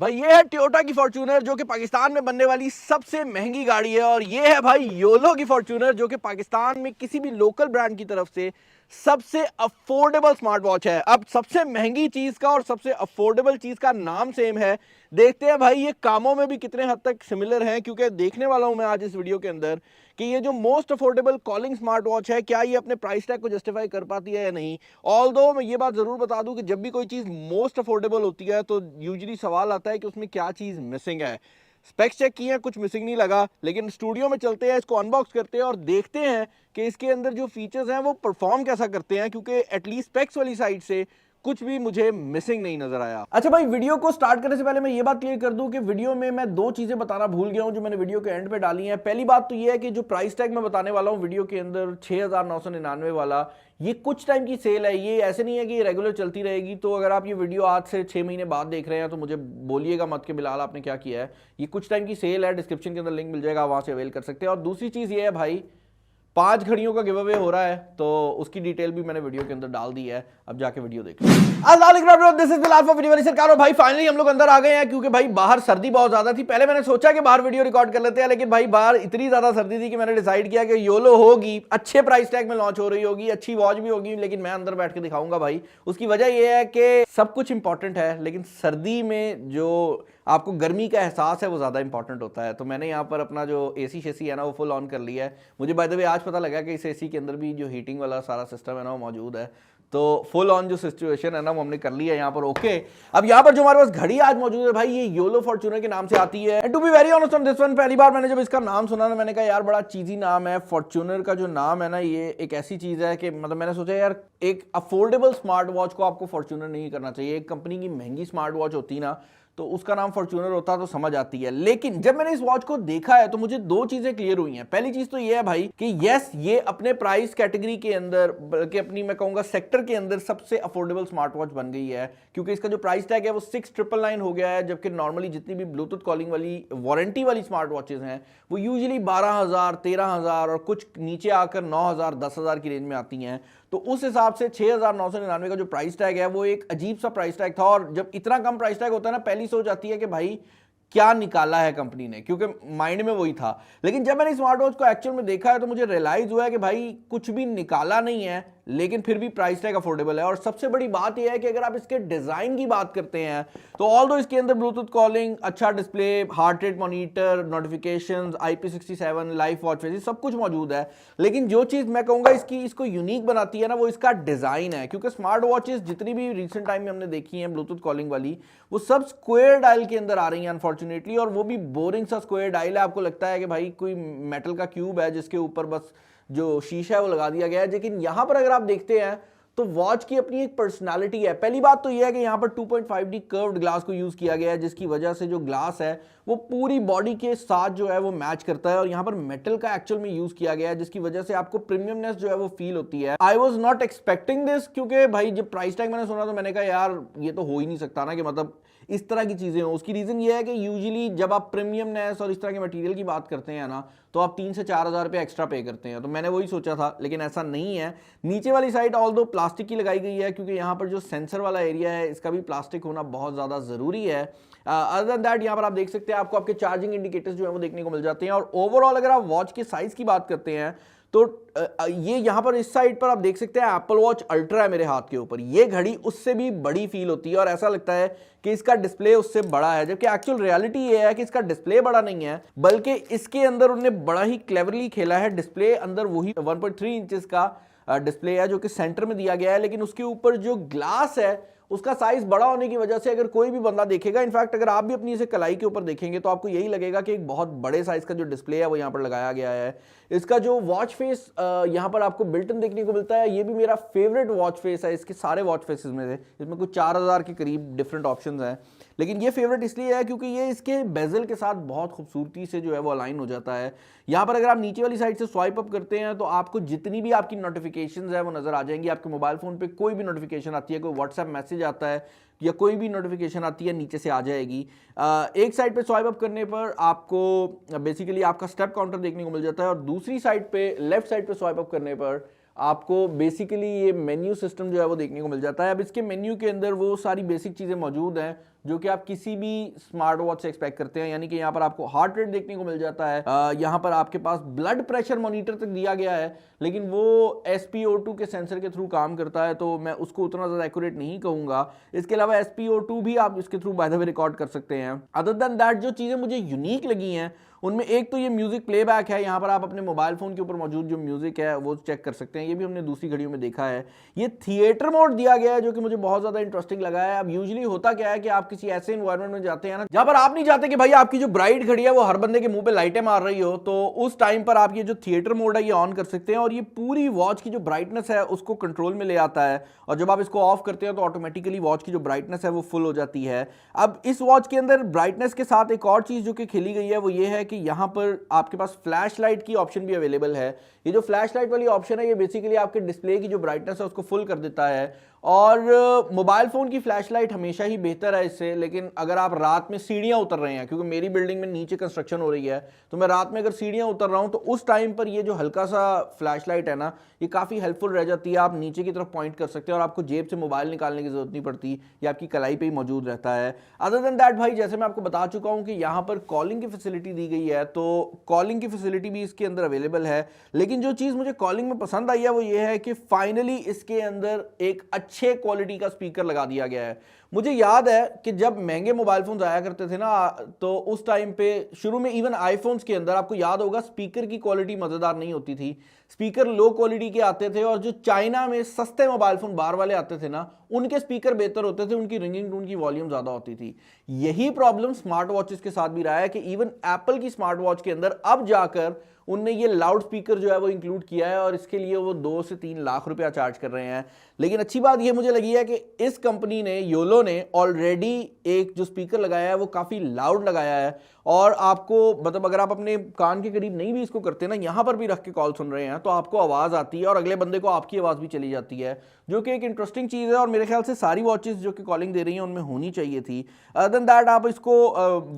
भाई ये है टोयोटा की फॉर्च्यूनर जो कि पाकिस्तान में बनने वाली सबसे महंगी गाड़ी है। और ये है भाई योलो की फॉर्च्यूनर जो कि पाकिस्तान में किसी भी लोकल ब्रांड की तरफ से सबसे अफोर्डेबल स्मार्ट वॉच है। अब सबसे महंगी चीज का और सबसे अफोर्डेबल चीज का नाम सेम है। देखते हैं भाई ये कामों में भी कितने हद तक सिमिलर हैं, क्योंकि देखने वाला हूं मैं आज इस वीडियो के अंदर कि ये जो most affordable calling smart watch है, क्या ये अपने प्राइस टैग को जस्टिफाई कर पाती है या नहीं। ऑल्दो मैं ये बात जरूर बता दूं कि जब भी कोई चीज मोस्ट अफोर्डेबल होती है तो यूजुअली सवाल आता है कि उसमें क्या चीज मिसिंग है। स्पेक्स चेक किए हैं, कुछ मिसिंग नहीं लगा, लेकिन स्टूडियो में चलते हैं, इसको अनबॉक्स करते हैं और देखते हैं कि इसके अंदर जो फीचर्स हैं वो परफॉर्म कैसा करते हैं, क्योंकि एटलीस्ट स्पेक्स वाली साइड से कुछ भी मुझे मिसिंग नहीं नजर आया। अच्छा भाई, वीडियो को स्टार्ट करने से पहले मैं ये बात क्लियर कर दूं कि वीडियो में मैं दो चीजें बताना भूल गया हूं जो मैंने वीडियो के एंड पे डाली हैं। पहली बात तो ये है कि जो प्राइस टैग मैं बताने वाला हूं वीडियो के अंदर 6,999 वाला, ये कुछ टाइम की सेल है। ये ऐसे नहीं है कि ये रेगुलर चलती रहेगी। तो अगर आप ये वीडियो आज से 6 महीने बाद देख रहे हैं तो मुझे बोलिएगा मत कि बिलाल आपने क्या किया है। ये कुछ टाइम की सेल है, डिस्क्रिप्शन के अंदर लिंक मिल जाएगा, वहां से अवेल कर सकते हैं। और दूसरी चीज ये है भाई, 5 घड़ियों का गिव अवे हो रहा है, तो उसकी डिटेल भी मैंने वीडियो के अंदर डाल दी है। अब जाके वीडियो देखो। This is Bilal for video वाली सरकार। और भाई फाइनली हम लोग अंदर आ गए हैं, क्योंकि भाई बाहर सर्दी बहुत ज्यादा थी। पहले मैंने सोचा कि बाहर वीडियो रिकॉर्ड कर लेते हैं, लेकिन भाई बाहर इतनी ज्यादा सर्दी थी कि मैंने डिसाइड किया कि योलो होगी, अच्छे प्राइस टैग में लॉन्च हो रही होगी, अच्छी वॉच भी होगी, लेकिन मैं अंदर बैठ के दिखाऊंगा भाई। उसकी वजह यह है कि सब कुछ इंपॉर्टेंट है, लेकिन सर्दी में जो आपको गर्मी का एहसास है वो ज़्यादा इंपॉर्टेंट होता है। तो मैंने यहाँ पर अपना जो एसी शेसी है ना वो फुल ऑन कर लिया है। मुझे बाय द वे आज पता लगा कि इस एसी के अंदर भी जो हीटिंग वाला सारा सिस्टम है ना वो मौजूद है। तो फुल ऑन जो सिचुएशन है ना वो हमने कर लिया है यहाँ पर। ओके, अब यहाँ पर जो हमारे पास घड़ी आज मौजूद है भाई, ये योलो फॉर्च्यूनर के नाम से आती है। And to be very honest on this one, पहली बार मैंने जब इसका नाम सुना ना, मैंने कहा यार बड़ा चीजी नाम है। फॉर्च्यूनर का जो नाम है ना, ये एक ऐसी चीज है कि मतलब मैंने सोचा यार एक अफोर्डेबल स्मार्ट वॉच को आपको फॉर्च्यूनर नहीं करना चाहिए। एक कंपनी की महंगी स्मार्ट वॉच होती ना तो उसका नाम फॉर्च्यूनर होता तो समझ आती है। लेकिन जब मैंने इस वॉच को देखा है तो मुझे दो चीजें क्लियर हुई हैं। पहली चीज तो ये है भाई कि यस, ये अपने प्राइस कैटेगरी के अंदर, बल्कि अपनी मैं कहूंगा सेक्टर के अंदर सबसे अफोर्डेबल स्मार्ट वॉच बन गई है, क्योंकि इसका जो प्राइस टैग है वो 6,999 हो गया है। जबकि नॉर्मली जितनी भी ब्लूटूथ कॉलिंग वाली वारंटी वाली स्मार्ट वॉचेज हैं वो यूजुअली 12,000, 13,000 और कुछ नीचे आकर 9,000, 10,000 की रेंज में आती हैं। तो उस हिसाब से 6,999 का जो प्राइस टैग है वो एक अजीब सा प्राइस टैग था। और जब इतना कम प्राइस टैग होता है ना, पहली सोच आती है कि भाई क्या निकाला है कंपनी ने, क्योंकि माइंड में वही था। लेकिन जब मैंने स्मार्ट वॉच को एक्चुअल में देखा है तो मुझे रियलाइज हुआ है कि भाई कुछ भी निकाला नहीं है, लेकिन फिर भी प्राइस टैग अफोर्डेबल है। और सबसे बड़ी बात यह है कि अगर आप इसके डिजाइन की बात करते हैं तो ऑल्दो इसके अंदर ब्लूटूथ कॉलिंग, अच्छा display, heart rate monitor, notifications, IP67, live watch face, सब कुछ मौजूद है। लेकिन जो चीज मैं कहूंगा इसको यूनिक बनाती है ना, वो इसका डिजाइन है। क्योंकि स्मार्ट वॉचेस जितनी भी रिसेंट टाइम में हमने देखी हैं ब्लूटूथ कॉलिंग वाली, वो सब स्क्वायर डायल के अंदर आ रही है अनफॉर्चुनेटली। और वो भी बोरिंग सा स्क्वायर डायल है। आपको लगता है कि भाई कोई मेटल का क्यूब है जिसके ऊपर बस जो शीशा है वो लगा दिया गया है। लेकिन यहां पर अगर आप देखते हैं तो वॉच की अपनी एक पर्सनालिटी है। पहली बात तो यह है कि यहां पर 2.5D कर्व्ड ग्लास को यूज किया गया है, जिसकी वजह से जो ग्लास है वो पूरी बॉडी के साथ जो है वो मैच करता है। और यहां पर मेटल का एक्चुअल में यूज किया गया है, जिसकी वजह से आपको प्रीमियमनेस जो है वो फील होती है। I was not expecting this, क्योंकि भाई जब प्राइस टैग मैंने सुना तो मैंने कहा यार ये तो हो ही नहीं सकता ना कि मतलब इस तरह की चीजें हो। उसकी रीजन ये है कि यूजुअली जब आप प्रीमियमनेस और इस तरह के मटेरियल की बात करते हैं ना, तो आप 3 से 4 हज़ार रुपये एक्स्ट्रा पे करते हैं। तो मैंने वही सोचा था, लेकिन ऐसा नहीं है। नीचे वाली साइड ऑल्दो प्लास्टिक की लगाई गई है, क्योंकि यहाँ पर जो सेंसर वाला एरिया है इसका भी प्लास्टिक होना बहुत ज्यादा जरूरी है। अदर देन दैट यहाँ पर आप देख सकते हैं आपको आपके चार्जिंग इंडिकेटर्स जो है वो देखने को मिल जाते हैं। और ओवरऑल अगर आप वॉच के साइज की बात करते हैं तो ये यहां पर इस साइड पर आप देख सकते हैं एप्पल वॉच अल्ट्रा है मेरे हाथ के ऊपर। ये घड़ी उससे भी बड़ी फील होती है और ऐसा लगता है कि इसका डिस्प्ले उससे बड़ा है, जबकि एक्चुअल रियलिटी ये है कि इसका डिस्प्ले बड़ा नहीं है, बल्कि इसके अंदर उन्होंने बड़ा ही क्लेवरली खेला है। डिस्प्ले अंदर वही 1.3 इंचेस का डिस्प्ले है जो कि सेंटर में दिया गया है, लेकिन उसके ऊपर जो ग्लास है उसका साइज बड़ा होने की वजह से अगर कोई भी बंदा देखेगा, इनफैक्ट अगर आप भी अपनी इसे कलाई के ऊपर देखेंगे तो आपको यही लगेगा कि एक बहुत बड़े साइज का जो डिस्प्ले है वो यहाँ पर लगाया गया है। इसका जो वॉच फेस यहाँ पर आपको बिल्ट इन देखने को मिलता है, ये भी मेरा फेवरेट वॉच फेस है इसके सारे वॉच फेसेस में से। इसमें कुछ 4,000 के करीब डिफरेंट ऑप्शंस हैं, लेकिन ये फेवरेट इसलिए है क्योंकि ये इसके बेजल के साथ बहुत खूबसूरती से जो है वो अलाइन हो जाता है। यहाँ पर अगर आप नीचे वाली साइड से स्वाइप अप करते हैं तो आपको जितनी भी आपकी नोटिफिकेशंस है वो नजर आ जाएंगी। आपके मोबाइल फोन पे कोई भी नोटिफिकेशन आती है, कोई व्हाट्सएप मैसेज आता है या कोई भी नोटिफिकेशन आती है, नीचे से आ जाएगी। एक साइड पे स्वाइप अप करने पर आपको बेसिकली आपका स्टेप काउंटर देखने को मिल जाता है, और दूसरी साइड पे लेफ्ट साइड पे स्वाइप अप करने पर आपको बेसिकली ये मेन्यू सिस्टम जो है वो देखने को मिल जाता है। अब इसके मेन्यू के अंदर वो सारी बेसिक चीज़ें मौजूद हैं जो कि आप किसी भी स्मार्ट वॉच से एक्सपेक्ट करते हैं। यानी कि यहाँ पर आपको हार्ट रेट देखने को मिल जाता है, यहाँ पर आपके पास ब्लड प्रेशर मॉनिटर तक दिया गया है, लेकिन वो SpO2 के सेंसर के थ्रू काम करता है, तो मैं उसको उतना ज़्यादा एक्यूरेट नहीं कहूँगा। इसके अलावा SpO2 भी आप इसके through by the way record कर सकते हैं। अदर देन दैट जो चीज़ें मुझे यूनिक लगी हैं उनमें एक तो ये म्यूजिक प्लेबैक है। यहाँ पर आप अपने मोबाइल फोन के ऊपर मौजूद जो म्यूजिक है वो चेक कर सकते हैं, ये भी हमने दूसरी घड़ियों में देखा है। ये थिएटर मोड दिया गया है जो कि मुझे बहुत ज्यादा इंटरेस्टिंग लगा है। अब यूजुअली होता क्या है कि आप किसी ऐसे एनवायरनमेंट में जाते हैं ना जहां पर आप नहीं चाहते कि भाई आपकी जो ब्राइट घड़ी है वो हर बंदे के मुंह पे लाइटें मार रही हो, तो उस टाइम पर आप ये जो थिएटर मोड है ये ऑन कर सकते हैं और ये पूरी वॉच की जो ब्राइटनेस है उसको कंट्रोल में ले आता है। और जब आप इसको ऑफ करते हैं तो ऑटोमेटिकली वॉच की जो ब्राइटनेस है वो फुल हो जाती है। अब इस वॉच के अंदर ब्राइटनेस के साथ एक और चीज जो कि खेली गई है वो ये है कि यहाँ पर आपके पास फ्लैश लाइट की ऑप्शन भी अवेलेबल है। ये जो फ्लैश लाइट वाली ऑप्शन है ये बेसिकली आपके डिस्प्ले की जो ब्राइटनेस है उसको फुल कर देता है। और मोबाइल फोन की फ्लैश लाइट हमेशा ही बेहतर है इससे, लेकिन अगर आप रात में सीढ़ियां उतर रहे हैं, क्योंकि मेरी बिल्डिंग में नीचे कंस्ट्रक्शन हो रही है, तो मैं रात में अगर सीढ़ियां उतर रहा हूं तो उस टाइम पर ये जो हल्का सा फ्लैश लाइट है ना ये काफी हेल्पफुल रह जाती है। आप नीचे की तरफ पॉइंट कर सकते हैं और आपको जेब से मोबाइल निकालने की जरूरत नहीं पड़ती, ये आपकी कलाई पे ही मौजूद रहता है। अदर देन दैट भाई जैसे मैं आपको बता चुका हूं कि यहाँ पर कॉलिंग की फैसिलिटी दी गई है, तो कॉलिंग की फैसिलिटी भी इसके अंदर अवेलेबल है। लेकिन जो चीज मुझे कॉलिंग में पसंद आई है वो ये है कि फाइनली इसके अंदर एक अच्छे क्वालिटी का स्पीकर लगा दिया गया है। मुझे याद है कि जब महंगे मोबाइल फोन्स आया करते थे ना तो उस टाइम पे शुरू में इवन आईफोन्स के अंदर आपको याद होगा स्पीकर की क्वालिटी मजेदार नहीं होती थी, स्पीकर लो क्वालिटी के आते थे और जो चाइना में सस्ते मोबाइल फोन बाहर वाले आते थे ना उनके स्पीकर बेहतर होते थे, उनकी रिंगिंग टोन की वॉल्यूम ज्यादा होती थी। यही प्रॉब्लम स्मार्ट वॉचेस के साथ भी रहा है कि इवन एप्पल की स्मार्ट वॉच के अंदर अब जाकर उनने ये लाउड स्पीकर जो है वो इंक्लूड किया है और इसके लिए वो 2 से 3 लाख रुपया चार्ज कर रहे हैं। लेकिन अच्छी बात ये मुझे लगी है कि इस कंपनी ने योलो ने ऑलरेडी एक जो स्पीकर लगाया है वो काफी लाउड लगाया है और आपको मतलब अगर आप अपने कान के करीब नहीं भी इसको करते ना, यहां पर भी रख के कॉल सुन रहे हैं तो आपको आवाज आती है और अगले बंदे को आपकी आवाज भी चली जाती है, जो कि एक इंटरेस्टिंग चीज है और मेरे ख्याल से सारी वॉचेस जो कि कॉलिंग दे रही हैं उनमें होनी चाहिए थी। अदर देन दैट आप इसको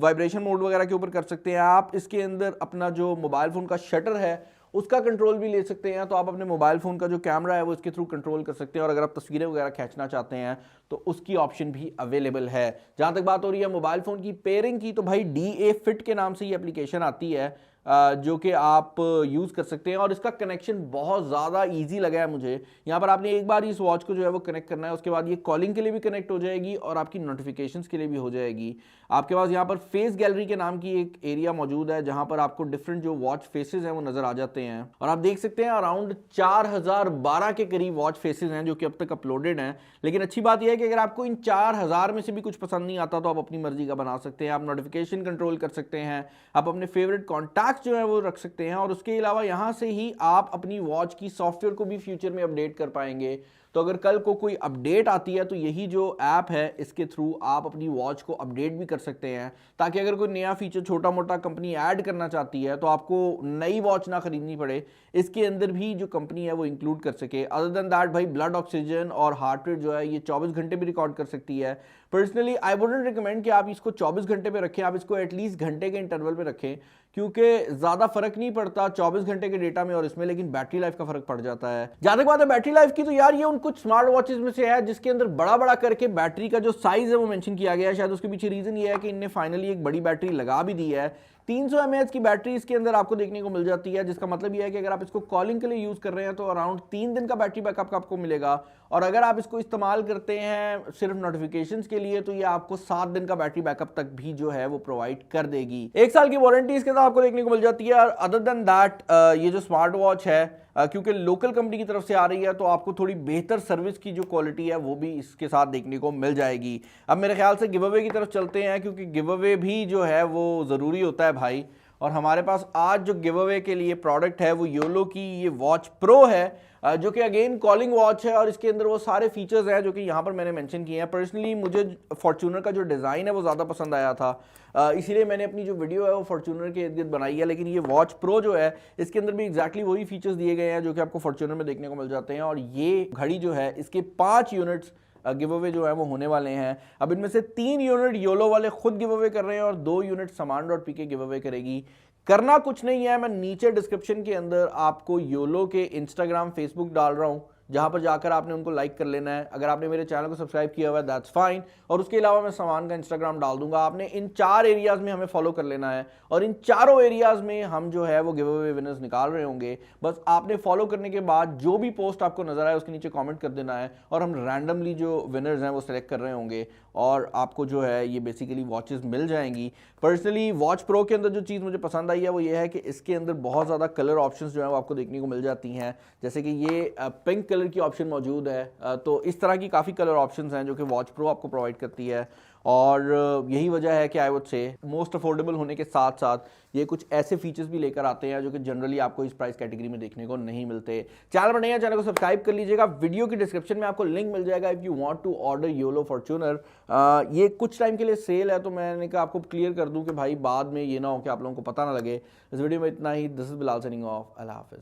वाइब्रेशन मोड वगैरह के ऊपर कर सकते हैं। आप इसके अंदर अपना जो मोबाइल फोन का शटर है उसका कंट्रोल भी ले सकते हैं, तो आप अपने मोबाइल फोन का जो कैमरा है वो इसके थ्रू कंट्रोल कर सकते हैं और अगर आप तस्वीरें वगैरह खींचना चाहते हैं तो उसकी ऑप्शन भी अवेलेबल है। जहां तक बात हो रही है मोबाइल फोन की पेयरिंग की, तो भाई DA Fit के नाम से ये एप्लीकेशन आती है जो कि आप यूज़ कर सकते हैं और इसका कनेक्शन बहुत ज़्यादा इजी लगा है मुझे। यहाँ पर आपने एक बार इस वॉच को जो है वो कनेक्ट करना है, उसके बाद ये कॉलिंग के लिए भी कनेक्ट हो जाएगी और आपकी नोटिफिकेशंस के लिए भी हो जाएगी। आपके पास यहाँ पर फेस गैलरी के नाम की एक एरिया मौजूद है जहाँ पर आपको डिफरेंट जो वॉच फेसेस हैं वो नज़र आ जाते हैं और आप देख सकते हैं अराउंड 4012 के करीब वॉच फेसेस हैं जो कि अब तक अपलोडेड हैं। लेकिन अच्छी बात यह है कि अगर आपको इन 4000 में से भी कुछ पसंद नहीं आता तो आप अपनी मर्जी का बना सकते हैं। आप नोटिफिकेशन कंट्रोल कर सकते हैं, आप अपने फेवरेट कॉन्टैक्ट जो है वो रख सकते हैं और उसके अलावा यहां से ही आप अपनी वॉच की सॉफ्टवेयर को भी फ्यूचर में अपडेट कर पाएंगे। तो अगर कल को कोई अपडेट आती है तो यही जो ऐप है इसके थ्रू आप अपनी वॉच को अपडेट भी कर सकते हैं, ताकि अगर कोई नया फीचर छोटा मोटा कंपनी ऐड करना चाहती है तो आपको नई वॉच ना खरीदनी पड़े, इसके अंदर भी जो कंपनी है वो इंक्लूड कर सके। अदर देन दैट भाई ब्लड ऑक्सीजन और हार्ट रेट जो है ये 24 घंटे भी रिकॉर्ड कर सकती है। पर्सनली आई वुडंट रिकमेंड कि आप इसको 24 घंटे पे रखें, आप इसको एटलीस्ट घंटे के इंटरवल पे रखें, क्योंकि ज्यादा फर्क नहीं पड़ता 24 घंटे के डेटा में और इसमें, लेकिन बैटरी लाइफ का फर्क पड़ जाता है। जहां तक बात है बैटरी लाइफ की, तो यार ये उन कुछ स्मार्ट वॉचेस में से है जिसके अंदर बड़ा बड़ा करके बैटरी का जो साइज है वो मेंशन किया गया है। शायद उसके पीछे रीजन ये है कि इनने फाइनली एक बड़ी बैटरी लगा भी दी है। 300 mAh की बैटरी इसके अंदर आपको देखने को मिल जाती है, जिसका मतलब यह है कि अगर आप इसको कॉलिंग के लिए यूज कर रहे हैं तो अराउंड 3 दिन का बैटरी बैकअप आपको मिलेगा और अगर आप इसको इस्तेमाल करते हैं सिर्फ नोटिफिकेशंस के लिए तो ये आपको 7 दिन का बैटरी बैकअप तक भी जो है वो प्रोवाइड कर देगी। 1 साल की वारंटी इसके साथ आपको देखने को मिल जाती है। और अदर देन दैट ये जो स्मार्ट वॉच है क्योंकि लोकल कंपनी की तरफ से आ रही है तो आपको थोड़ी बेहतर सर्विस की जो क्वालिटी है वो भी इसके साथ देखने को मिल जाएगी। अब मेरे ख्याल से गिव अवे की तरफ चलते हैं, क्योंकि गिव अवे भी जो है वो ज़रूरी होता है भाई। और हमारे पास आज जो गिव अवे के लिए प्रोडक्ट है वो योलो की ये वॉच प्रो है, जो कि अगेन कॉलिंग वॉच है और इसके अंदर वो सारे फीचर्स हैं जो कि यहाँ पर मैंने मेंशन किए हैं। पर्सनली मुझे फॉर्च्यूनर का जो डिज़ाइन है वो ज़्यादा पसंद आया था, इसीलिए मैंने अपनी जो वीडियो है वो फॉर्च्यूनर के इर्द गिर्द बनाई है। लेकिन ये वॉच प्रो जो है इसके अंदर भी एग्जैक्टली वही फीचर्स दिए गए हैं जो कि आपको फॉर्च्यूनर में देखने को मिल जाते हैं। और ये घड़ी जो है इसके 5 यूनिट्स गिव अवे जो है वो होने वाले हैं। अब इनमें से 3 यूनिट योलो वाले खुद गिव अवे कर रहे हैं और 2 यूनिट saman.pk गिव अवे करेगी। करना कुछ नहीं है, मैं नीचे डिस्क्रिप्शन के अंदर आपको योलो के इंस्टाग्राम फेसबुक डाल रहा हूं, जहां पर जाकर आपने उनको लाइक कर लेना है। अगर आपने मेरे चैनल को सब्सक्राइब किया हुआ है दैट्स फाइन, और उसके अलावा मैं सामान का इंस्टाग्राम डाल दूंगा। आपने इन 4 एरियाज में हमें फॉलो कर लेना है और इन चारों एरियाज में हम जो है वो गिव अवे विनर्स निकाल रहे होंगे। बस आपने फॉलो करने के बाद जो भी पोस्ट आपको नजर आए उसके नीचे कमेंट कर देना है और हम रैंडमली जो विनर्स हैं वो सिलेक्ट कर रहे होंगे और आपको जो है ये बेसिकली वॉचेस मिल जाएंगी। पर्सनली वॉच प्रो के अंदर जो चीज़ मुझे पसंद आई है वो ये है कि इसके अंदर बहुत ज़्यादा कलर ऑप्शंस जो है वो आपको देखने को मिल जाती हैं, जैसे कि ये पिंक कलर की ऑप्शन मौजूद है। तो इस तरह की काफ़ी कलर ऑप्शंस हैं जो कि वॉच प्रो आपको प्रोवाइड करती है और यही वजह है कि I would say most affordable होने के साथ साथ ये कुछ ऐसे फीचर्स भी लेकर आते हैं जो कि जनरली आपको इस प्राइस कैटेगरी में देखने को नहीं मिलते। चैनल पर नहीं है, चैनल को सब्सक्राइब कर लीजिएगा। वीडियो की डिस्क्रिप्शन में आपको लिंक मिल जाएगा if you want to order YOLO Fortuner. ये कुछ टाइम के लिए सेल है, तो मैंने कहा आपको क्लियर कर दूं कि भाई बाद में ये ना हो कि आप लोगों को पता ना लगे। इस वीडियो में इतना ही। This is Bilal signing off. अल्लाह हाफिज़।